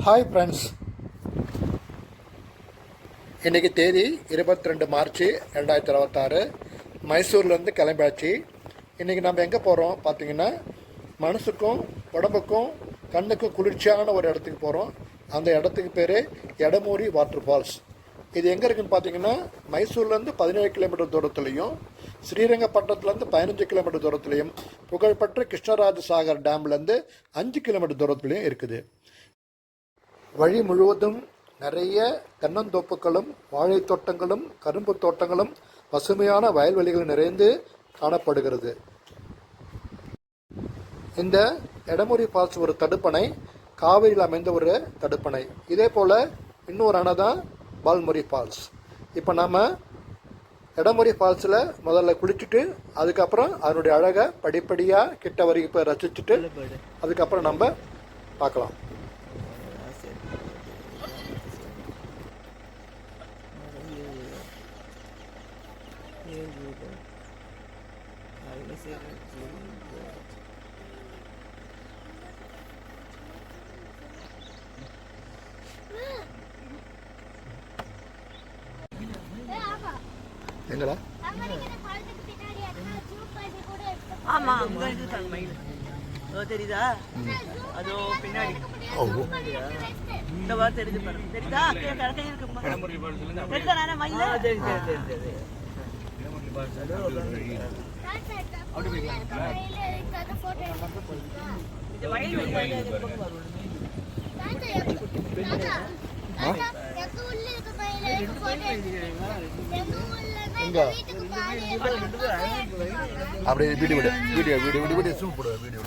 Hi friends, இன்றைக்கி தேதி 22 March 2026. மைசூர்லேருந்து கிளம்பியாச்சு. இன்றைக்கி நம்ம எங்கே போகிறோம் பார்த்தீங்கன்னா, மனசுக்கும் உடம்புக்கும் கண்ணுக்கும் குளிர்ச்சியான ஒரு இடத்துக்கு போகிறோம். அந்த இடத்துக்கு பேர் எடமூரி வாட்டர் ஃபால்ஸ். இது எங்கே இருக்குதுன்னு பார்த்தீங்கன்னா, மைசூர்லேருந்து 17 கிலோமீட்டர் தூரத்துலையும், ஸ்ரீரங்கப்பட்டணத்துலேருந்து 15 கிலோமீட்டர் தூரத்துலையும், புகழ்பெற்ற கிருஷ்ணராஜ சாகர் டேம்லேருந்து 5 கிலோமீட்டர் தூரத்துலையும் இருக்குது. வழி முழுவதும் நிறைய தென்னந்தோப்புகளும் வாழைத் தோட்டங்களும் கரும்பு தோட்டங்களும் பசுமையான வயல்வெளிகள் நிறைந்து காணப்படுகிறது. இந்த எடமூரி ஃபால்ஸ் ஒரு தடுப்பணை, காவிரியில் அமைந்த ஒரு தடுப்பணை. இதே போல் இன்னொரு அணை தான் பால்முரி ஃபால்ஸ். இப்போ நம்ம எடமூரி ஃபால்ஸில் முதல்ல குளிச்சுட்டு அதுக்கப்புறம் அதனுடைய அழகை படிப்படியாக கிட்ட வரைக்கும் போய் ரசிச்சுட்டு அதுக்கப்புறம் நம்ம பார்க்கலாம். எங்கடா? ஆமா, தெரியுதா? அதோ பின்னாடி இந்த வாரம் தெரியுது பாருங்க. தெரியுதா? கடற்கரை இருக்கு. தெரியுதா? நானே மயில அப்படியே video video video video video soup போடுவேன். வீடியோ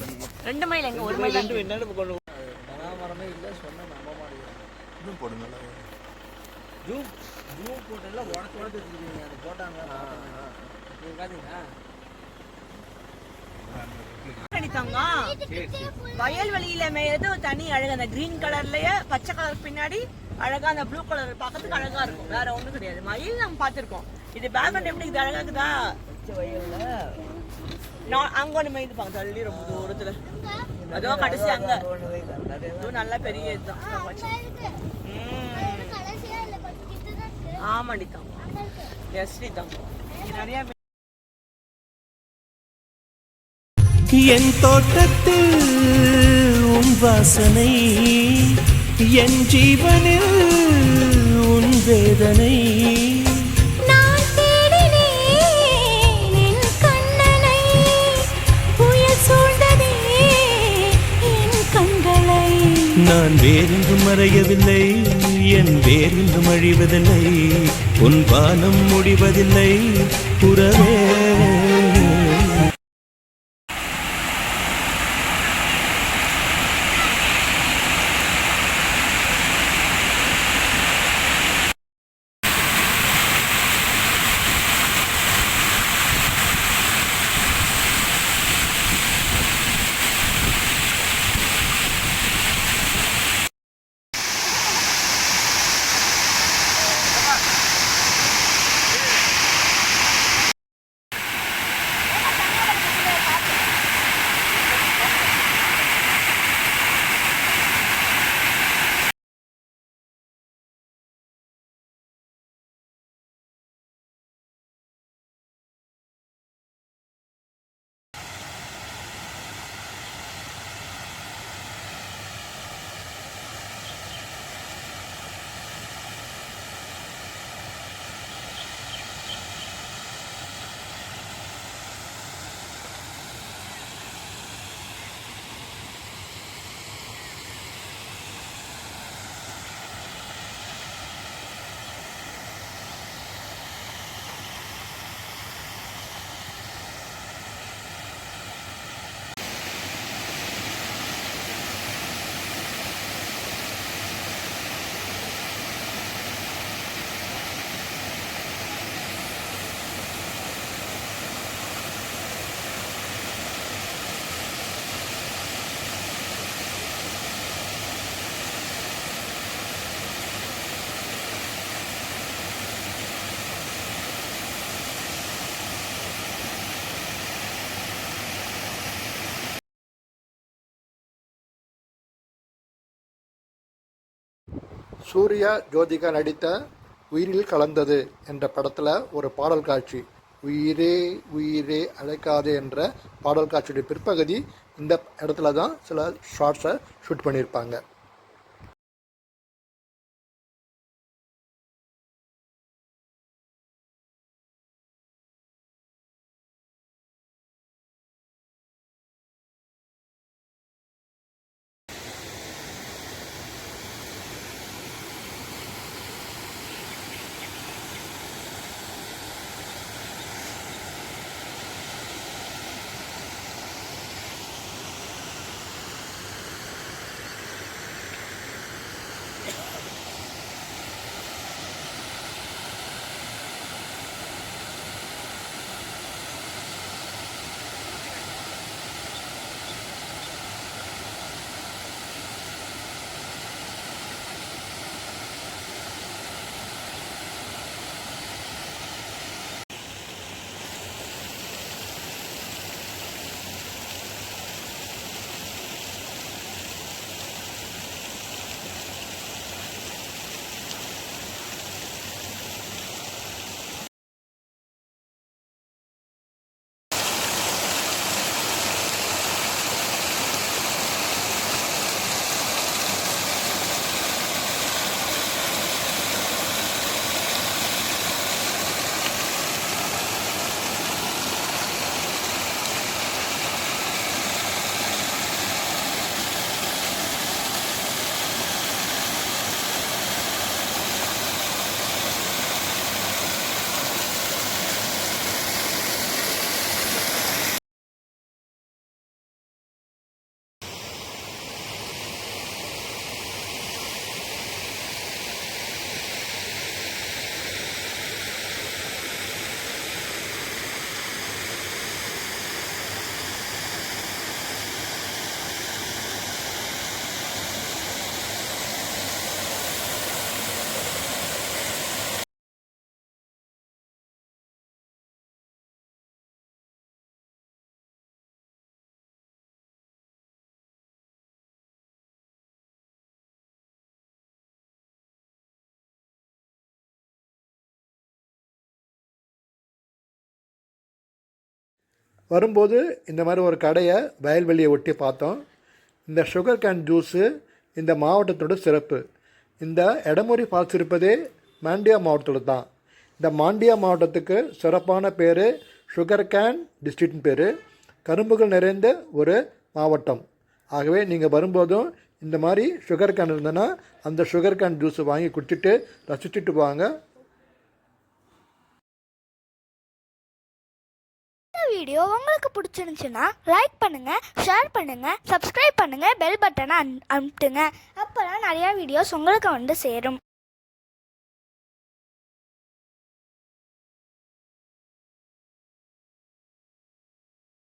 2 மைல் எங்க 1 மைல் என்னன்னு கொண்டு மரமே இல்லை சொன்ன நம்ப மாட்டேங்குது. இதுவும் போடுங்க. ஜூம் போட்டெல்லாம் உடச்சு வச்சுருக்கீங்க. அது போட்டாங்க பார்த்தீங்களா? வயல்வெளியில மேயது தனி அழகு. அந்த கிரீன் கலர்லயே பச்சை கலர் பின்னாடி அழகா, அந்த ப்ளூ கலர் பார்க்கறதுக்கு அழகா இருக்கும். வேற ஒண்ணும் கிடையாது. மயில் நம்ம பார்த்திருக்கோம். இது பேக்ரவுண்ட் எப்படி இது அழகா இருக்குதா? வயல்ல அங்க ஒண்ணு மேய்து பாங்க தள்ளி ரொம்ப தூரத்துல. அதுவும் கடைசி அங்க நல்ல பெரிய இதுதான். ஆமாடி தான். எஸ்டி தான். நிறைய என் தோட்டத்தில் உன் வாசனை, என் ஜீவனில் உன் வேதனை. நான் தேடினேன் என் கண்ணனை, புயல் சூழ்ந்ததே என் கண்களை. நான் வேறென்றும் மறையவில்லை, என் வேறென்றும் அழிவதில்லை, உன் வானம் முடிவதில்லை புறவே. சூர்யா ஜோதிகா நடித்த உயிரில் கலந்தது என்ற படத்தில் ஒரு பாடல் காட்சி, உயிரே உயிரே அழைக்காதே என்ற பாடல் காட்சியுடைய பிற்பகுதி இந்த இடத்துல தான் சில ஷார்ட்ஸை ஷூட் பண்ணியிருப்பாங்க. வரும்போது இந்த மாதிரி ஒரு கடையை வயல்வெளியை ஒட்டி பார்த்தோம். இந்த சுகர் கேன் ஜூஸு இந்த மாவட்டத்தோட சிறப்பு. இந்த எடமுரி ஃபால்ஸ் இருப்பதே மாண்டியா மாவட்டத்தில் தான். இந்த மாண்டியா மாவட்டத்துக்கு சிறப்பான பேர் சுகர் கேன் டிஸ்ட்ரிக்ட்னு பேர். கரும்புகள் நிறைந்த ஒரு மாவட்டம். ஆகவே நீங்கள் வரும்போதும் இந்த மாதிரி சுகர் கேன் இருந்ததுன்னா அந்த சுகர் கேன் ஜூஸை வாங்கி குடிச்சிட்டு ரசிச்சுட்டு வாங்க. வீடியோ உங்களுக்கு பிடிச்சிருந்துச்சுன்னா லைக் பண்ணுங்க, ஷேர் பண்ணுங்க, சப்ஸ்கிரைப் பண்ணுங்க, பெல் பட்டனை அமுத்துங்க. அப்போதான் நிறையா வீடியோஸ் உங்களுக்கு வந்து சேரும்.